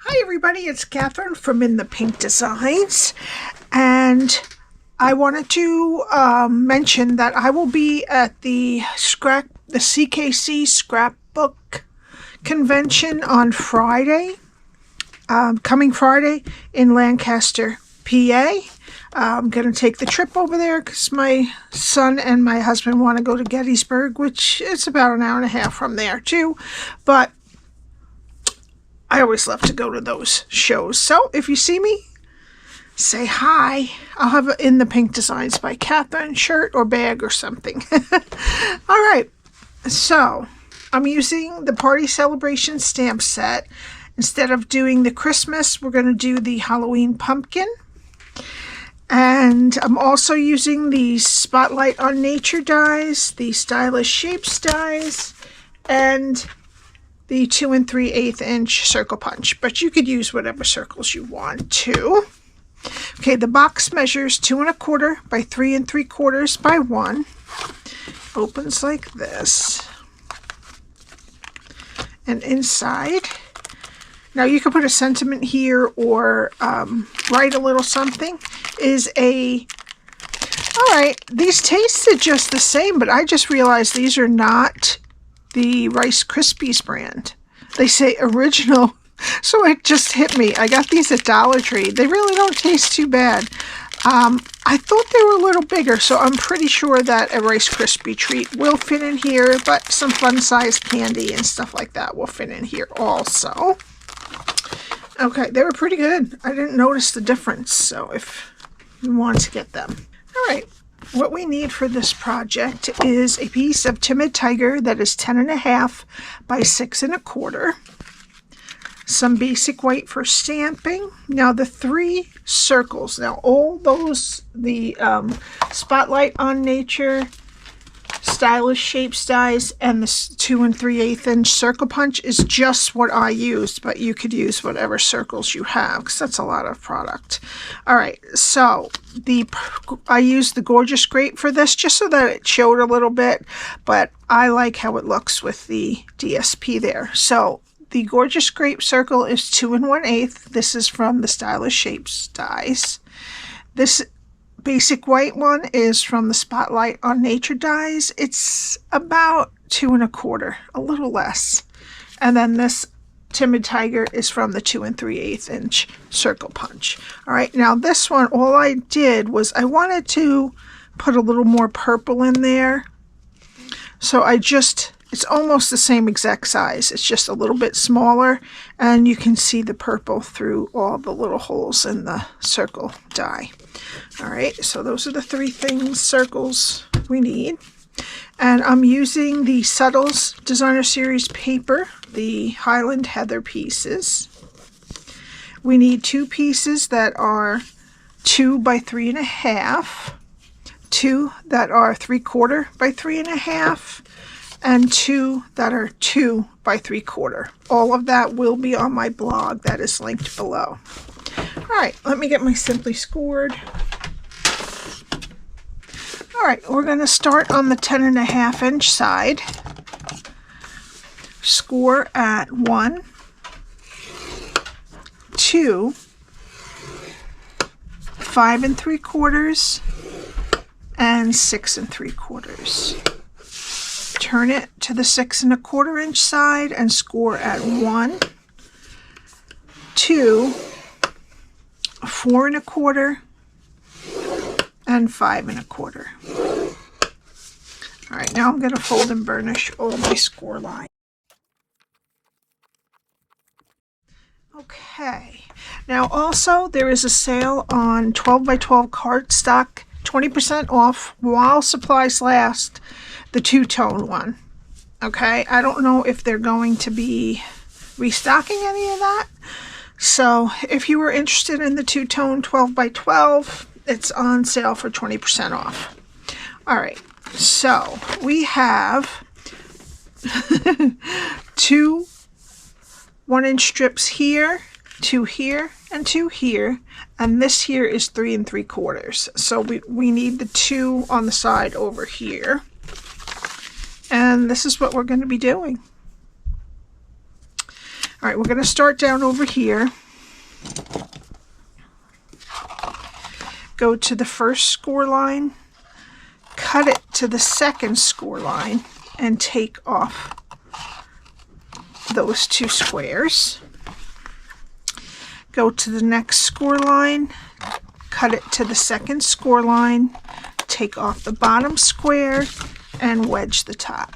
Hi everybody, it's Cathryn from In the Pink Designs, and I wanted to mention that I will be at the CKC Scrapbook Convention on Friday, coming Friday in Lancaster, PA. I'm going to take the trip over there because my son and my husband want to go to Gettysburg, which is about an hour and a half from there too, but I always love to go to those shows. So if you see me, say hi. I'll have an In the Pink Designs by Cathryn shirt or bag or something. All right. So I'm using the Party Celebration stamp set. Instead of doing the Christmas, we're going to do the Halloween pumpkin. And I'm also using the Spotlight on Nature dies, the Stylish Shapes dies, and the 2 3/8 inch circle punch, but you could use whatever circles you want to. Okay, the box measures 2 1/4 by 3 3/4 by 1. Opens like this. And inside, now you can put a sentiment here or write a little something, is a, all right, these tasted just the same, but I just realized these are not the Rice Krispies brand. They say original, so it just hit me. I got these at Dollar Tree. They really don't taste too bad. I thought they were a little bigger, so I'm pretty sure that a Rice Krispie treat will fit in here, but some fun-sized candy and stuff like that will fit in here also. Okay, they were pretty good. I didn't notice the difference, so if you want to get them. All right. What we need for this project is a piece of Timid Tiger that is 10 1/2 by 6 1/4. Some basic white for stamping. Now the 3 circles. Now all those, the Spotlight on Nature, Stylish Shapes dies, and the 2 3/8 inch circle punch is just what I used, but you could use whatever circles you have because that's a lot of product. All right, so I used the Gorgeous Grape for this just so that it showed a little bit, but I like how it looks with the DSP there. So the Gorgeous Grape circle is 2 1/8. This is from the Stylish Shapes dies. This basic white one is from the Spotlight on Nature dies. It's about 2 1/4, a little less. And then this Timid Tiger is from the 2 3/8 inch circle punch. All right, now this one, all I did was I wanted to put a little more purple in there. So it's almost the same exact size. It's just a little bit smaller, and you can see the purple through all the little holes in the circle die. All right, so those are the 3 circles we need. And I'm using the Subtles Designer Series paper, the Highland Heather pieces. We need 2 pieces that are 2 by 3 1/2, 2 that are 3/4 by 3 1/2, and 2 that are 2 by 3/4. All of that will be on my blog that is linked below. All right, let me get my Simply Scored. All right, we're going to start on the 10 1/2 inch side. Score at 1, 2, 5 3/4, and 6 3/4. Turn it to the 6 1/4 inch side and score at 1, 2, 4 1/4, and 5 1/4. All right, now I'm going to fold and burnish all my score lines. Okay, now also there is a sale on 12 by 12 cardstock, 20% off while supplies last, the 2-tone one. Okay, I don't know if they're going to be restocking any of that. So if you were interested in the 2-tone 12 by 12, it's on sale for 20% off. All right, so we have 2 1-inch strips here, 2 here, and 2 here, and this here is 3 3/4. So we need the 2 on the side over here, and this is what we're going to be doing. All right, we're going to start down over here. Go to the first score line, cut it to the second score line, and take off those 2 squares. Go to the next score line, cut it to the second score line, take off the bottom square, and wedge the top.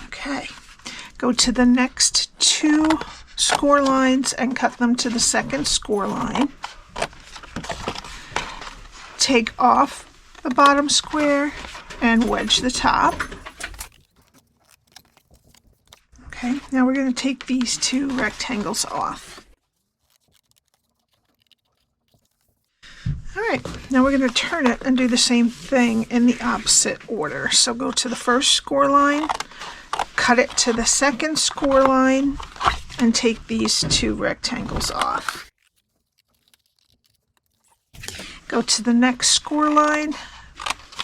Okay. Go to the next 2 score lines and cut them to the second score line. Take off the bottom square and wedge the top. Okay, now we're going to take these 2 rectangles off. All right, now we're going to turn it and do the same thing in the opposite order. So go to the first score line, cut it to the second score line, and take these 2 rectangles off. Go to the next score line,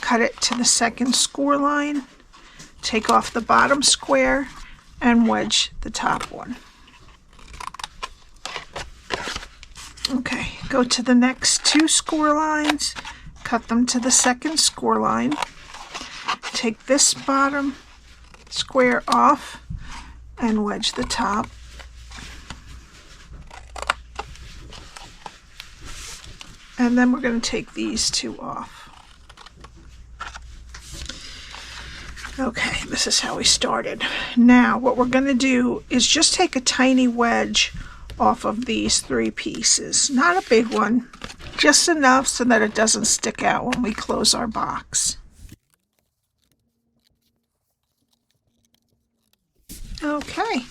cut it to the second score line, take off the bottom square, and wedge the top one. Okay, go to the next 2 score lines, cut them to the second score line, take this bottom square off, and wedge the top. And then we're going to take these 2 off. Okay, this is how we started. Now, what we're going to do is just take a tiny wedge off of these 3 pieces. Not a big one, just enough so that it doesn't stick out when we close our box. Okay,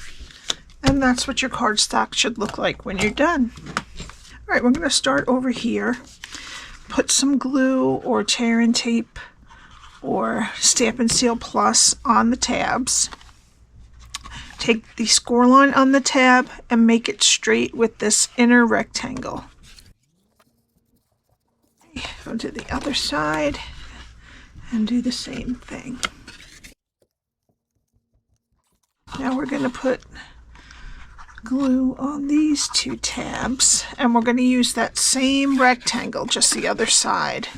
and that's what your cardstock should look like when you're done. All right, we're going to start over here. Put some glue or tear and tape or Stampin' Seal Plus on the tabs. Take the score line on the tab and make it straight with this inner rectangle. Go to the other side and do the same thing. Now we're going to put glue on these 2 tabs, and we're going to use that same rectangle, just the other side.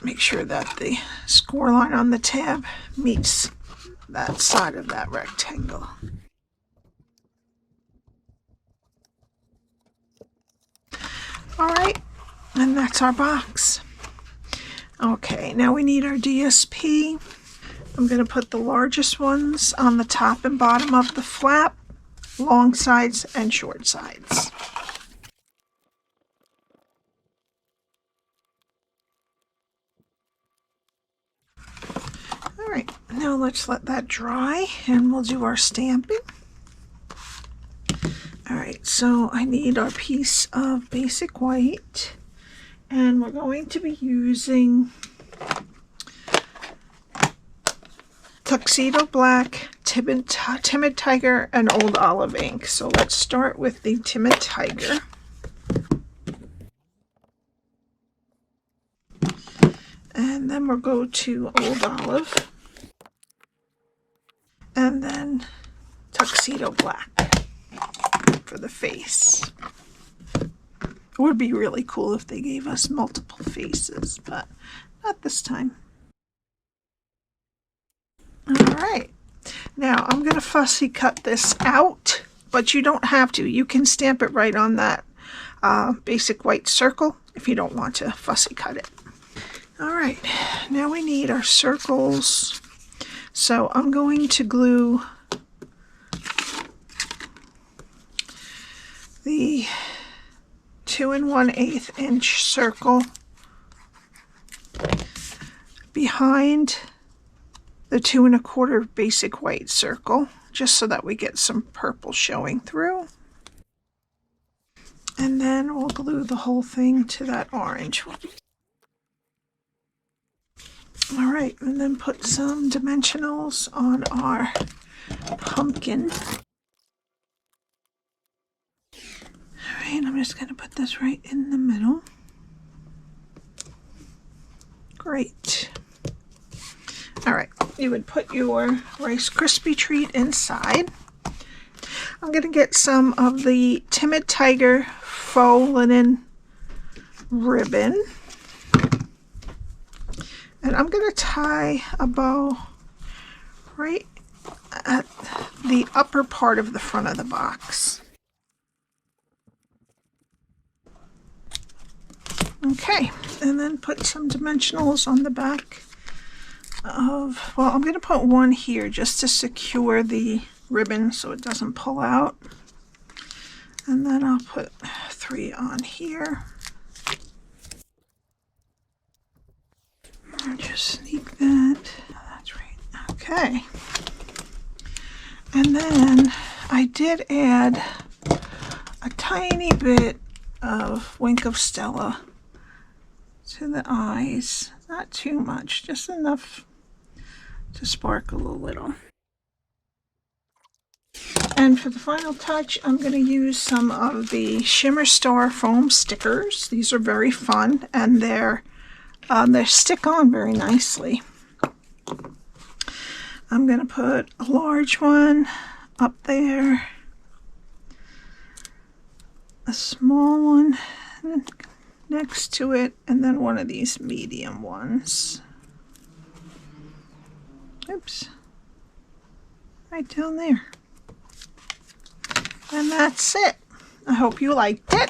Make sure that the score line on the tab meets that side of that rectangle. All right, and that's our box. Okay, now we need our DSP. I'm going to put the largest ones on the top and bottom of the flap, long sides and short sides. All right, now let's let that dry and we'll do our stamping. All right, so I need our piece of basic white, and we're going to be using Tuxedo Black, Timid Tiger, and Old Olive ink. So let's start with the Timid Tiger. And then we'll go to Old Olive. And then Tuxedo Black for the face. It would be really cool if they gave us multiple faces, but not this time. Alright, now I'm going to fussy cut this out, but you don't have to. You can stamp it right on that basic white circle if you don't want to fussy cut it. Alright, now we need our circles. So I'm going to glue the 2 1/8 inch circle behind the 2 1/4 basic white circle, just so that we get some purple showing through. And then we'll glue the whole thing to that orange one. All right, and then put some dimensionals on our pumpkin. All right, I'm just going to put this right in the middle. Great. All right, you would put your Rice Krispie treat inside. I'm going to get some of the Timid Tiger Faux linen ribbon. And I'm going to tie a bow right at the upper part of the front of the box. Okay, and then put some dimensionals on the back of, well, I'm going to put one here just to secure the ribbon so it doesn't pull out. And then I'll put 3 on here. I'll just sneak that. That's right. Okay. And then I did add a tiny bit of Wink of Stella to the eyes. Not too much, just enough to sparkle a little. And for the final touch, I'm going to use some of the Shimmer Star foam stickers. These are very fun, and they stick on very nicely. I'm going to put a large one up there, a small one next to it, and then one of these medium ones. Oops. Right down there. And that's it. I hope you liked it.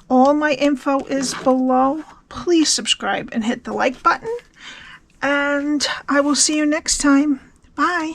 All my info is below. Please subscribe and hit the like button. And I will see you next time. Bye.